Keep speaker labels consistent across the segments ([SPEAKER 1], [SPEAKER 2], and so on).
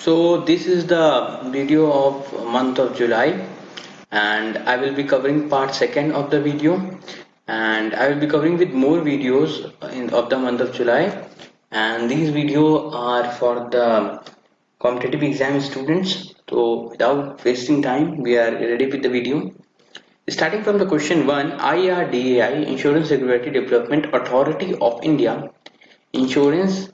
[SPEAKER 1] So this is the video of month of July, and I will be covering part second of the video, and I will be covering with more videos of the month of July, and these videos are for the competitive exam students. So without wasting time, we are ready with the video. Starting from the question 1, IRDAI, Insurance Regulatory Development Authority of India, Insurance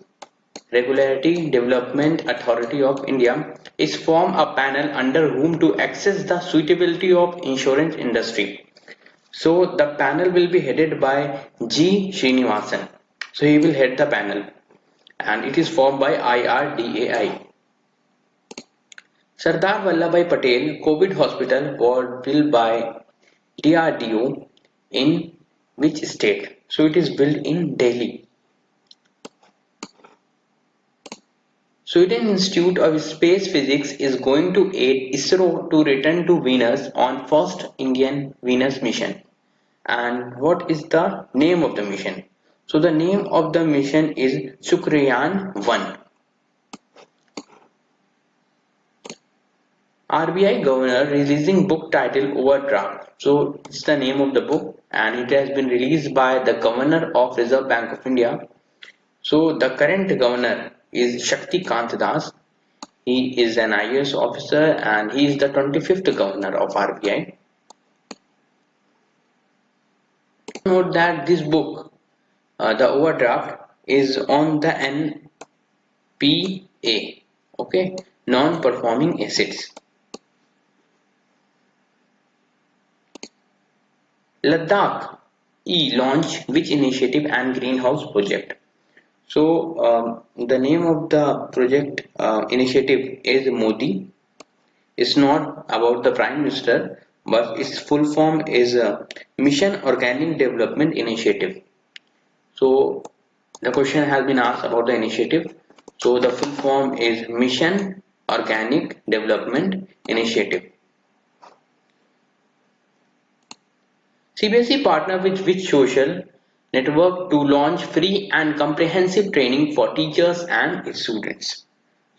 [SPEAKER 1] Regulatory Development Authority of India is form a panel under whom to assess the suitability of insurance industry. So the panel will be headed by G. Srinivasan. So he will head the panel and it is formed by IRDAI. Sardar Vallabhbhai Patel COVID Hospital was built by DRDO in which state? So it is built in Delhi. Sweden Institute of Space Physics is going to aid ISRO to return to Venus on first Indian Venus mission. And what is the name of the mission? So the name of the mission is Shukrayaan 1. RBI Governor releasing book title Overdraft. So it's the name of the book and it has been released by the Governor of Reserve Bank of India. So the current governor is Shakti Kant Das. He is an IAS officer and he is the 25th governor of RBI. Note that this book, the overdraft, is on the NPA, okay, non-performing assets. Ladakh E launch which initiative and greenhouse project. So the name of the project initiative is Modi. It's not about the Prime Minister, but its full form is Mission Organic Development Initiative. So the question has been asked about the initiative. So the full form is Mission Organic Development Initiative. CBSE partner with which social network to launch free and comprehensive training for teachers and students.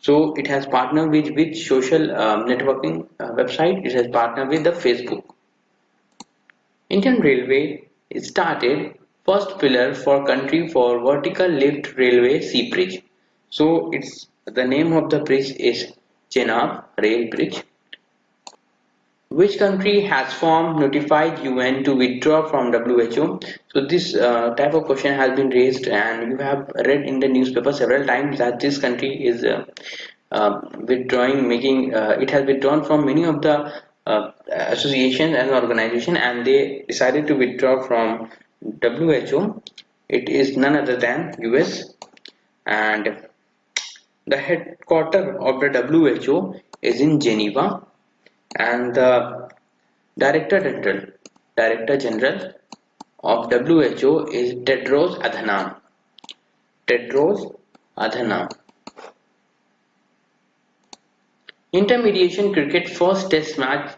[SPEAKER 1] So it has partnered with which social networking website? It has partnered with the Facebook. Indian Railway started first pillar for country for vertical lift railway sea bridge. So it's the name of the bridge is Chenab Rail Bridge. Which country has formed notified UN to withdraw from WHO? So this type of question has been raised and you have read in the newspaper several times that this country is withdrawing, making it has withdrawn from many of the associations and organizations and they decided to withdraw from WHO. It is none other than US and the headquarters of the WHO is in Geneva and the Director General of WHO is Tedros Adhanom. Tedros Adhanom. Intermediation cricket first test match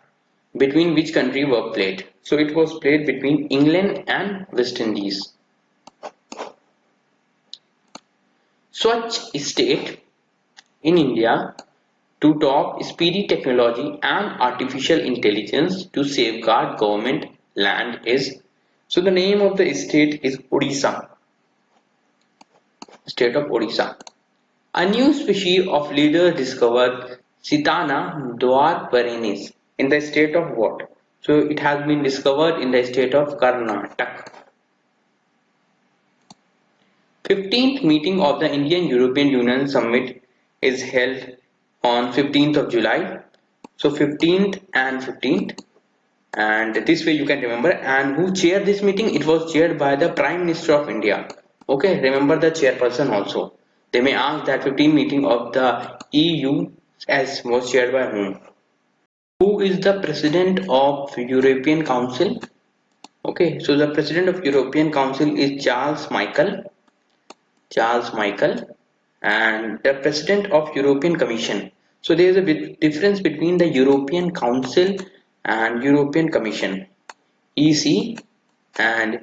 [SPEAKER 1] between which country were played? So it was played between England and West Indies. Swachh State in India to top speedy technology and artificial intelligence to safeguard government land is. So the name of the state is Odisha. State of Odisha. A new species of leader discovered Sitana dwarfarinis in the state of what? So it has been discovered in the state of Karnataka. 15th meeting of the Indian European Union Summit is held on 15th of July. So 15th and 15th and this way you can remember and who chaired this meeting? It was chaired by the Prime Minister of India. Okay, remember the chairperson also. They may ask that 15th meeting of the EUS was chaired by whom? Who is the President of European Council? Okay, so the President of European Council is Charles Michel. Charles Michel and the President of European Commission. So there is a bit difference between the European Council and European Commission. EC and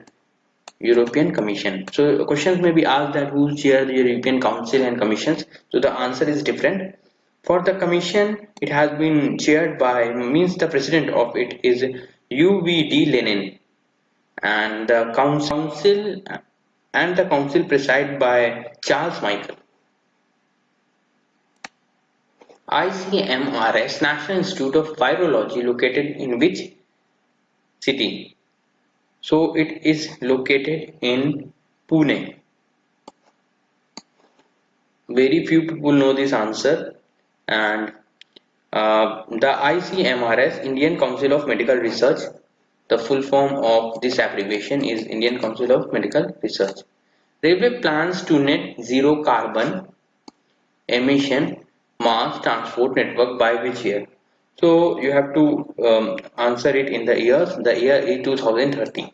[SPEAKER 1] European Commission. So questions may be asked that who chair the European Council and Commissions. So the answer is different. For the commission, it has been chaired by, means the president of it is UVD Lenin, and the council presided by Charles Michael. ICMRS, National Institute of Virology, located in which city? So it is located in Pune. Very few people know this answer, and the ICMRS, Indian Council of Medical Research, the full form of this abbreviation is Indian Council of Medical Research. Railway plans to net zero carbon emission mass transport network by which year? So you have to answer it in the years. The year is 2030.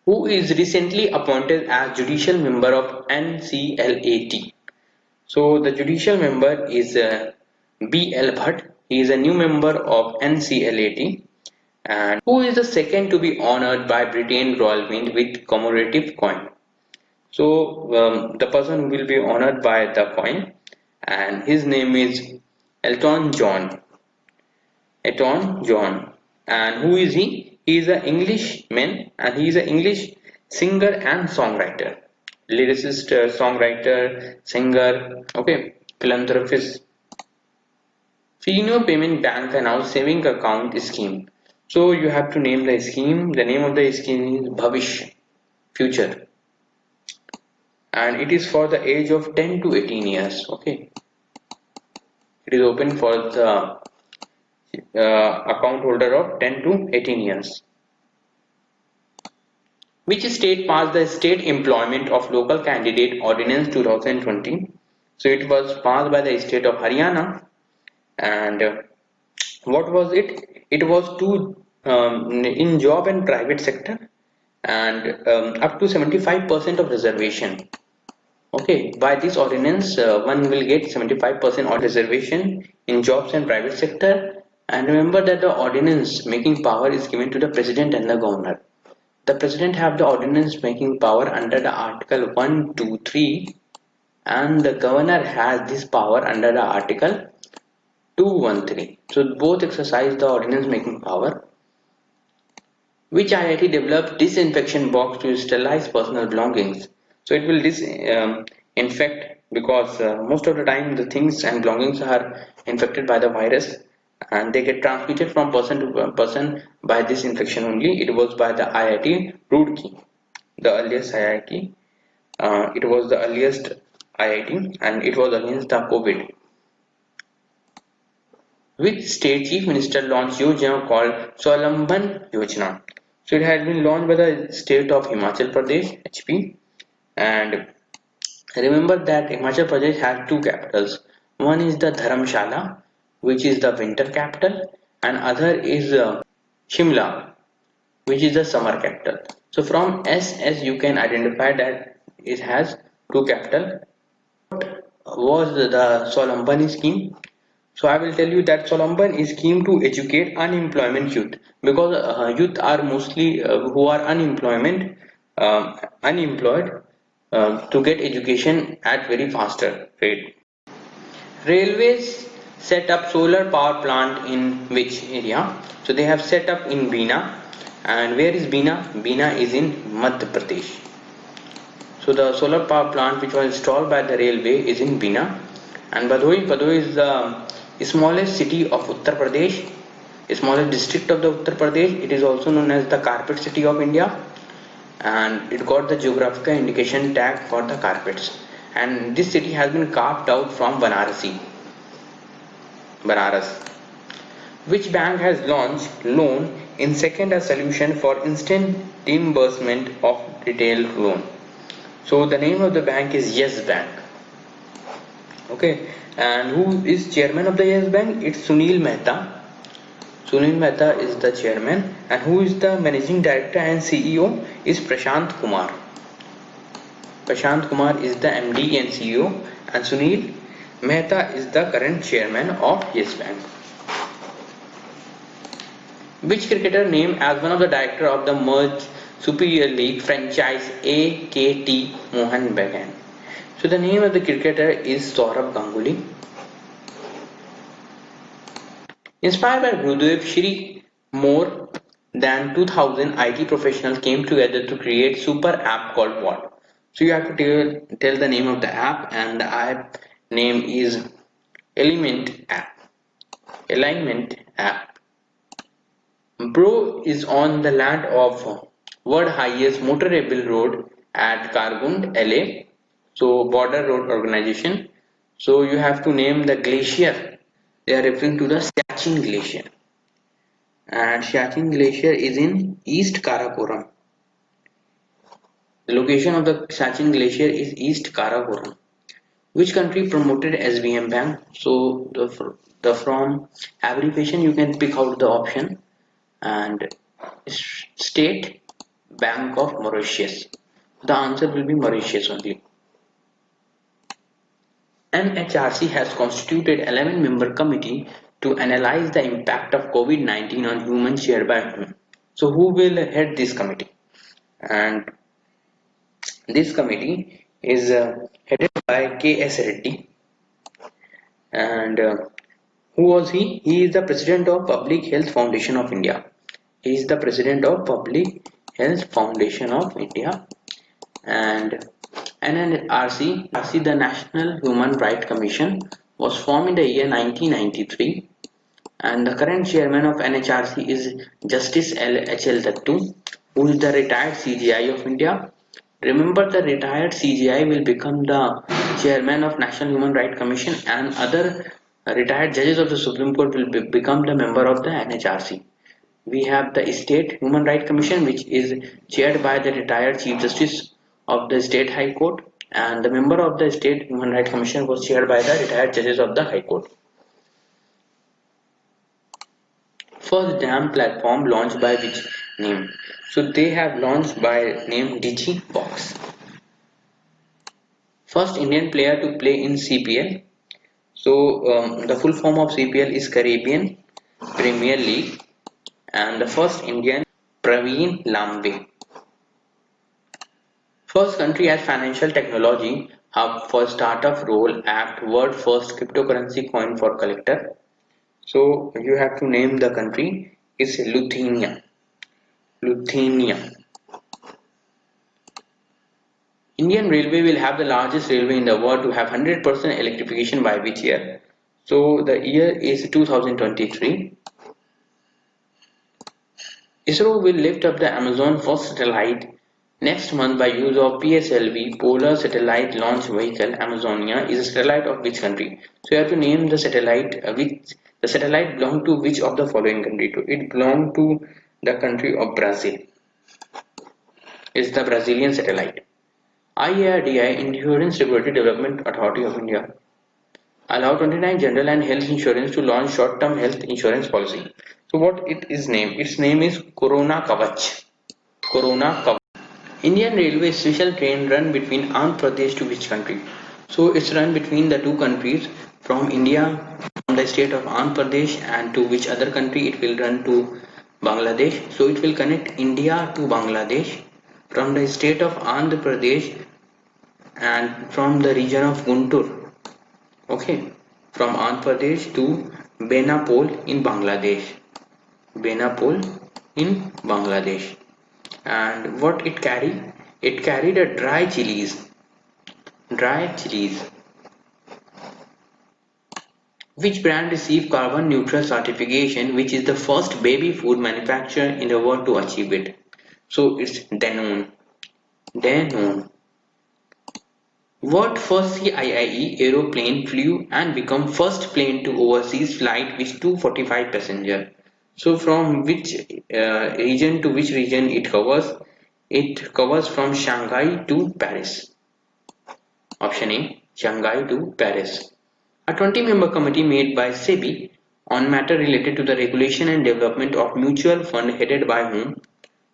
[SPEAKER 1] Who is recently appointed as judicial member of NCLAT? So the judicial member is B.L. Bhatt. He is a new member of NCLAT. And who is the second to be honored by Britain Royal Mint with commemorative coin? So the person who will be honored by the coin, and his name is Elton John. Elton John. And who is he? He is an Englishman, and he is an English singer and songwriter. Lyricist, songwriter, singer, okay, philanthropist. Fidelio Payment Bank announced saving account scheme. So you have to name the scheme. The name of the scheme is Bhavish, future, and it is for the age of 10 to 18 years. Okay, it is open for the account holder of 10 to 18 years. Which state passed the State Employment of Local Candidate Ordinance 2020? So it was passed by the state of Haryana. And what was it? It was to in job and private sector, and up to 75% of reservation. Okay, by this ordinance, one will get 75% on reservation in jobs and private sector. And remember that the ordinance making power is given to the president and the governor. The president have the ordinance making power under the article 1, 2, 3, and the governor has this power under the article 213. So both exercise the ordinance making power. Which IIT developed disinfection box to sterilize personal belongings? So it will disinfect because most of the time the things and belongings are infected by the virus, and they get transmitted from person to person by this infection only. It was by the IIT Roorkee, the earliest IIT. It was the earliest IIT, and it was against the COVID. Which state chief minister launched Yojana called Swalambhan Yojana? So it had been launched by the state of Himachal Pradesh, HP. And remember that Himachal Pradesh has two capitals. One is the Dharamshala, which is the winter capital, and other is Shimla, which is the summer capital. So from SS you can identify that it has two capital. What was the Swalambhan scheme? So I will tell you that Swalambhan is scheme to educate unemployment youth, because youth are mostly who are unemployed, to get education at very faster rate. Railways set up solar power plant in which area? So they have set up in Bina. And where is Bina? Bina is in Madhya Pradesh. So the solar power plant which was installed by the railway is in Bina. And Bhadoi is the smallest city of Uttar Pradesh, smallest district of the Uttar Pradesh. It is also known as the carpet city of India, and it got the geographical indication tag for the carpets. And this city has been carved out from Banaras. Which bank has launched loan in second a solution for instant disbursement of retail loan? So the name of the bank is Yes Bank. Okay, and who is chairman of the Yes Bank? It's Sunil Mehta. Sunil Mehta is the chairman, and who is the managing director and CEO is Prashant Kumar. Prashant Kumar is the MD and CEO, and Sunil Mehta is the current chairman of Yes Bank. Which cricketer named as one of the director of the merged Superior League franchise AKT Mohan Bagan? So So the name of the cricketer is Saurabh Ganguly. Inspired by Gurudev Shri, more than 2000 IT professionals came together to create super app called what? So you have to tell the name of the app, and the app name is Element app. Alignment app. Bro is on the land of world highest motorable road at Kargund, LA. So border road organization. So you have to name the glacier. They are referring to the Siachen Glacier. And Siachen Glacier is in East Karakoram. The location of the Siachen Glacier is East Karakoram. Which country promoted SBM Bank? So the from abbreviation you can pick out the option, and State Bank of Mauritius. The answer will be Mauritius only. NHRC has constituted 11-member committee to analyze the impact of COVID-19 on humans shared by whom. So who will head this committee? And this committee is headed by K.S. Reddy. And who was he? He is the president of Public Health Foundation of India. He is the president of Public Health Foundation of India. And NHRC, the National Human Rights Commission, was formed in the year 1993, and the current chairman of NHRC is Justice H.L. Dattu, who is the retired CJI of India. Remember, the retired CJI will become the chairman of National Human Rights Commission, and other retired judges of the Supreme Court will become the member of the NHRC. We have the State Human Rights Commission, which is chaired by the retired Chief Justice of the State High Court, and the member of the State Human Rights Commission was chaired by the retired judges of the High Court. First DAM platform launched by which name? So they have launched by name Digibox. First Indian player to play in CPL. So the full form of CPL is Caribbean Premier League, and the first Indian Praveen Lambe. First country has financial technology hub for startup role act world first cryptocurrency coin for collector. So you have to name the country. It's Lithuania. Lithuania. Indian Railway will have the largest railway in the world to have 100% electrification by which year? So the year is 2023. ISRO will lift up the Amazon first satellite next month by use of PSLV Polar Satellite Launch Vehicle. Amazonia is a satellite of which country? So you have to name the satellite. Which the satellite belong to which of the following country? It belong to the country of Brazil. It's the Brazilian satellite. IARDI, Insurance Regulatory Development Authority of India, allow 29 general and health insurance to launch short-term health insurance policy. So what it is named? Its name is Corona Kavach. Corona Kavach. Indian Railway special train run between Andhra Pradesh to which country? So it's run between the two countries, from India, from the state of Andhra Pradesh, and to which other country it will run to Bangladesh. So it will connect India to Bangladesh from the state of Andhra Pradesh and from the region of Guntur. Okay, from Andhra Pradesh to Benapole in Bangladesh. Benapole in Bangladesh. And what it carried? It carried a dry chilies. Dry chilies. Which brand received carbon neutral certification, which is the first baby food manufacturer in the world to achieve it? So it's Danone. Danone. What first CIIE aeroplane flew and become first plane to overseas flight with 245 passengers? So from which region to which region it covers? It covers from Shanghai to Paris. Option A, Shanghai to Paris. A 20-member committee made by SEBI on matter related to the regulation and development of mutual fund headed by whom?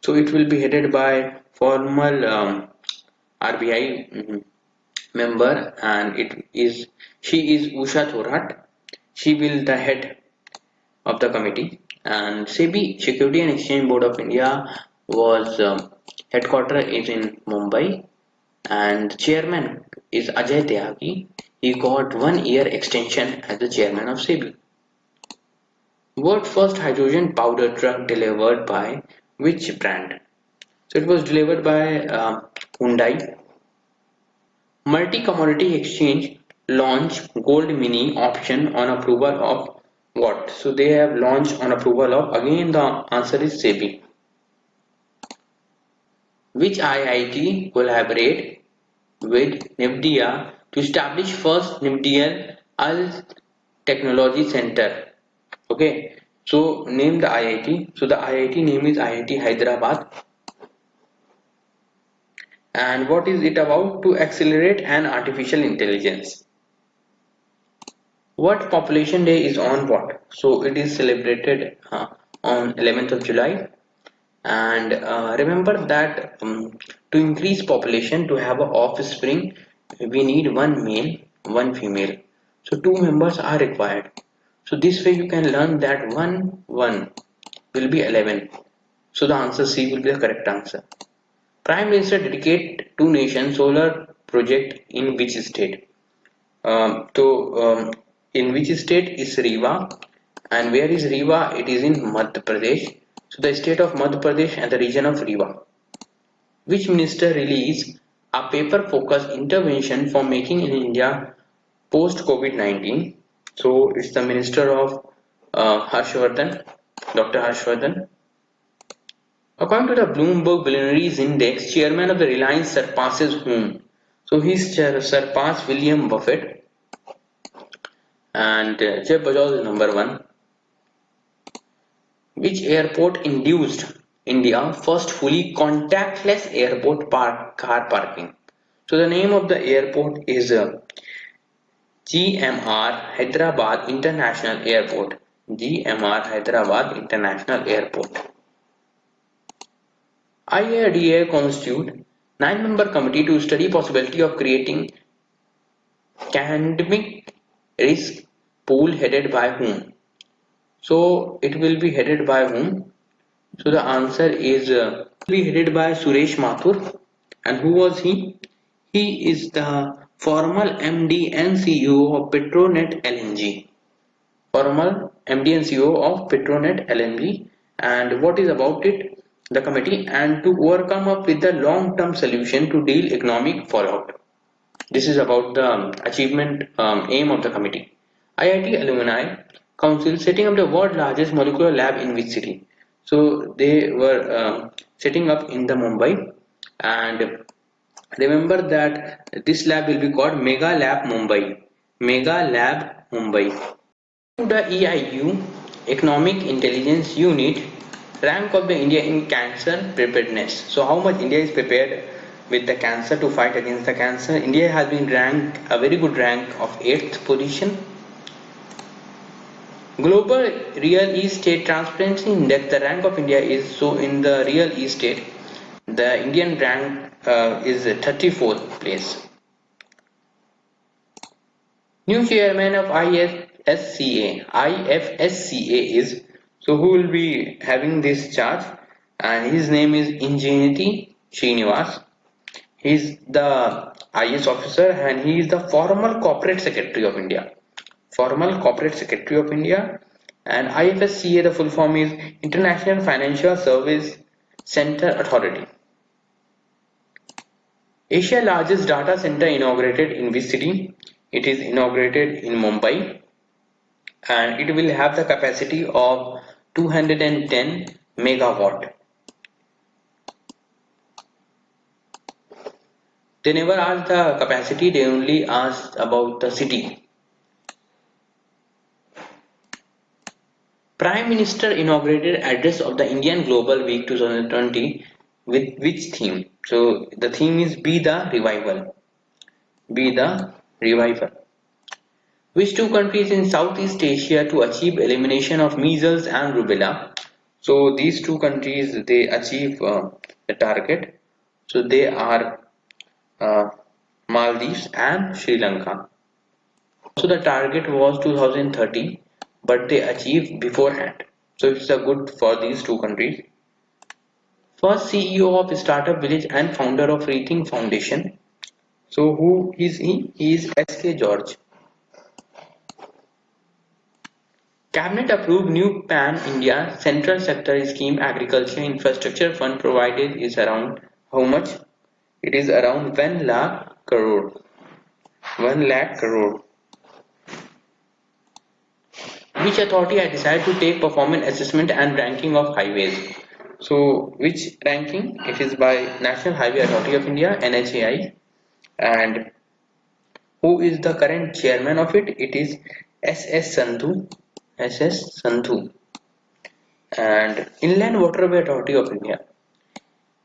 [SPEAKER 1] So it will be headed by former RBI member, and she is Usha Thorat. She will the head of the committee. And SEBI, Security and Exchange Board of India, was headquarter is in Mumbai, and the chairman is Ajay Tyagi. He got 1 year extension as the chairman of SEBI. World first hydrogen powder truck delivered by which brand? So it was delivered by Hyundai. Multi-Commodity Exchange launch Gold Mini option on approval of what? So they have launched on approval of, again the answer is SEBI. Which IIT collaborate with NVIDIA to establish first NVIDIA Al Technology Center? Okay, so name the IIT. So the IIT name is IIT Hyderabad. And what is it about? To accelerate an artificial intelligence. What population day is on what? So it is celebrated on 11th of July. And remember that to increase population, to have a offspring, we need one male, one female. So two members are required. So this way you can learn that 1 will be 11. So the answer C will be the correct answer. Prime Minister dedicate two nation solar project in which state? In which state is Rewa, and where is Rewa? It is in Madhya Pradesh. So the state of Madhya Pradesh and the region of Rewa. Which minister released a paper-focused intervention for making in India post COVID-19? So it's the Minister of Harshvardhan, Dr. Harshvardhan. According to the Bloomberg Billionaires Index, chairman of the Reliance surpasses whom? So he's surpassed William Buffett, and Jeff Bezos is number one. Which airport induced India first fully contactless airport car parking? So the name of the airport is GMR Hyderabad International Airport. GMR Hyderabad International Airport. IADA constitute 9-member committee to study possibility of creating pandemic risk pool headed by whom? So it will be headed by whom? So the answer is will be headed by Suresh Mathur. And who was he? He is the former MD and CEO of Petronet LNG. Former MD and CEO of Petronet LNG. And what is about it? The committee and to overcome up with the long-term solution to deal economic fallout. This is about the achievement aim of the committee. IIT Alumni Council setting up the world's largest molecular lab in which city? So they were setting up in the Mumbai, and remember that this lab will be called Mega Lab Mumbai. Mega Lab Mumbai. The EIU Economic Intelligence Unit rank of the India in cancer preparedness. So how much India is prepared with the cancer to fight against the cancer? India has been ranked a very good rank of 8th position. Global Real Estate Transparency Index, the rank of India is, so in the real estate, the Indian rank is 34th place. New chairman of IFSCA. IFSCA is, so who will be having this charge? And his name is Ingenity Srinivas. He is the IS officer and he is the former corporate secretary of India. Former corporate secretary of India. And IFSCA, the full form is International Financial Service Center Authority. Asia largest data center inaugurated in which city? It is inaugurated in Mumbai, and it will have the capacity of 210 megawatt. They never asked the capacity, they only asked about the city. Prime Minister inaugurated address of the Indian Global Week 2020 with which theme? So the theme is Be the Revival. Be the Revival. Which two countries in Southeast Asia to achieve elimination of measles and rubella? So these two countries they achieve the target. So they are uh, Maldives and Sri Lanka. So the target was 2030, but they achieved beforehand. So it's a good for these two countries. First CEO of Startup Village and founder of Rethink Foundation. So who is he? He is SK George. Cabinet approved new pan-India central sector scheme. Agriculture infrastructure fund provided is around how much? It is around 1 lakh crore. 1 lakh crore. Which authority has decided to take performance assessment and ranking of highways? So which ranking? It is by National Highway Authority of India, NHAI. And who is the current chairman of it? It is SS Sandhu. SS Sandhu. And Inland Waterway Authority of India.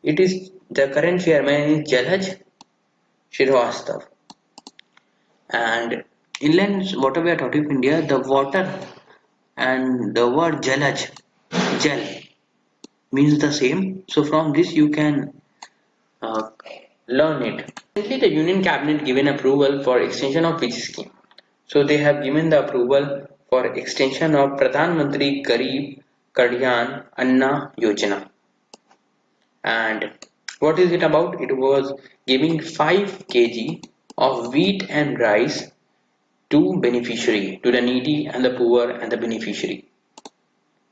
[SPEAKER 1] It is the current chairman is Jalaj Srivastava. And Inland Waterway Authority of India, the water and the word Jalaj, Jal means the same. So from this you can uh, learn it. Recently, the Union Cabinet given approval for extension of which scheme? So they have given the approval for extension of Pradhan Mantri Garib Kalyan Anna Yojana. And what is it about? It was giving 5 kg of wheat and rice to beneficiary, to the needy and the poor and the beneficiary,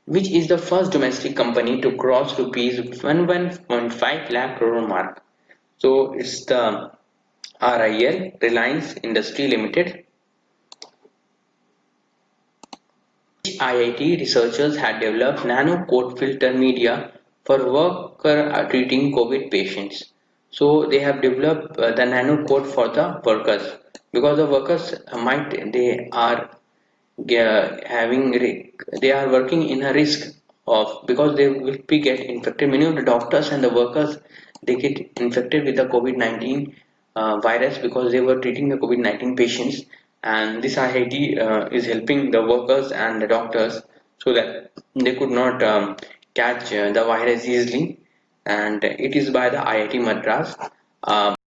[SPEAKER 1] which is the first domestic company to cross rupees 11.5 lakh crore mark. So it's the RIL, Reliance Industry Limited. IIT researchers had developed nano-coat filter media for worker treating COVID patients. So they have developed the nano-coat for the workers, because the workers might they are having they are working in a risk of, because they will be get infected. Many of the doctors and the workers, they get infected with the COVID-19 virus because they were treating the COVID-19 patients, and this IIT is helping the workers and the doctors so that they could not catch the virus easily. And it is by the IIT Madras.